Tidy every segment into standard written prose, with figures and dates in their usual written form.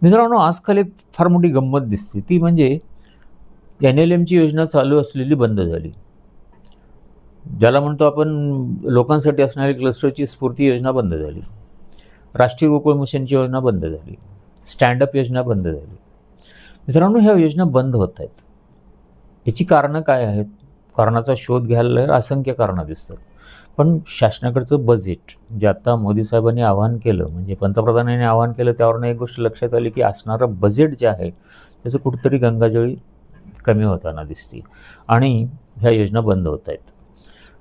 मित्रांनो, आजकाल एक फार मोठी गंमत दिसते, ती म्हणजे NLMची योजना चालू असलेली बंद झाली. ज्याला म्हणतो आपण लोकांसाठी असणारी क्लस्टरची स्फूर्ती योजना बंद झाली. राष्ट्रीय गोकुळ मिशनची योजना बंद झाली. स्टँडअप योजना बंद झाली. मित्रांनो, ह्या योजना बंद होत आहेत. याची कारणं काय आहेत? कारणाचा शोध घ्यायला असंख्य कारणं दिसतात. पण शासनाकडचं बजेट जे आता मोदी साहेबांनी आवाहन केलं, म्हणजे पंतप्रधानांनी आवाहन केलं, त्यावरून एक गोष्ट लक्षात आली की असणारं बजेट जे आहे त्याचं कुठंतरी गंगाजळी कमी होताना दिसते आणि ह्या योजना बंद होत आहेत.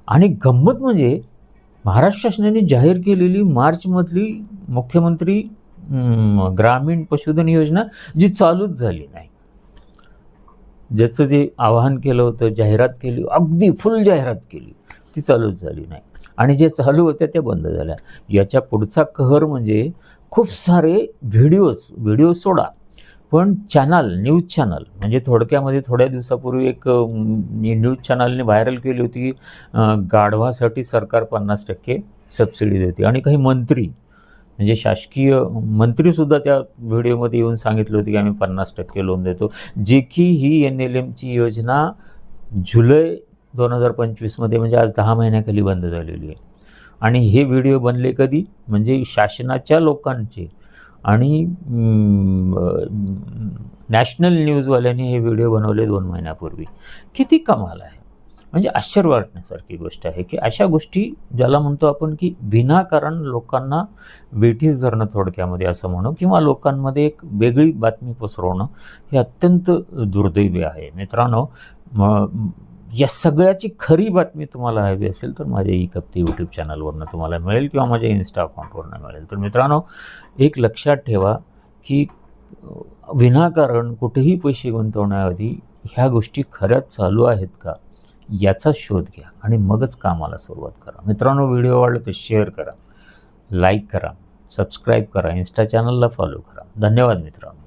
आणि गंमत म्हणजे महाराष्ट्र शासनाने जाहीर केलेली मार्चमधली मुख्यमंत्री ग्रामीण पशुधन योजना जी चालूच झाली नाही. ज्याचं जे आवाहन केलं होतं, जाहिरात केली, अगदी फुल जाहिरात केली, ती चालूच झाली नाही. आणि जे चालू होत्या त्या बंद झाल्या. याच्या पुढचा कहर म्हणजे खूप सारे व्हिडिओ सोडा, पण न्यूज चॅनल म्हणजे थोडक्यामध्ये थोड्या दिवसापूर्वी एक न्यूज चॅनलने व्हायरल केली होती, गाढवासाठी सरकार 50% सबसिडी देते. आणि काही मंत्री म्हणजे शासकीय मंत्रीसुद्धा त्या व्हिडिओमध्ये येऊन सांगितलं होतं की आम्ही 50% लोन देतो. जे की ही NLMची योजना जुलै 2025मध्ये म्हणजे आज 10 महिन्याखाली बंद झालेली आहे. आणि हे व्हिडिओ बनले कधी? म्हणजे शासनाच्या लोकांचे आणि नॅशनल न्यूजवाल्यांनी हे व्हिडिओ बनवले 2 महिन्यापूर्वी. किती कमाल आहे! म्हणजे आश्चर्य वाटण्यासारखी गोष्ट आहे की अशा गोष्टी ज्याला म्हणतो आपण की विनाकारण लोकांना वेठीस धरणं, थोडक्यामध्ये असं म्हणू, किंवा लोकांमध्ये एक वेगळी बातमी पसरवणं हे अत्यंत दुर्दैवी आहे. मित्रांनो, या सगळ्याची खरी बातमी तुम्हाला हवी असेल तर माझ्या ई-कप्ती यूट्यूब चॅनलवरनं तुम्हाला मिळेल किंवा माझ्या इन्स्टा अकाउंटवरनं मिळेल. तर मित्रांनो, एक लक्षात ठेवा की विनाकारण कुठेही पैसे गुंतवण्याआधी ह्या गोष्टी खऱ्याच चालू आहेत का याचा शोध घ्या आणि मगच कामाला सुरुवात करा. मित्रांनो, व्हिडिओ आवडला तर शेअर करा, लाईक करा, सबस्क्राईब करा, इन्स्टा चॅनलला फॉलो करा. धन्यवाद मित्रांनो.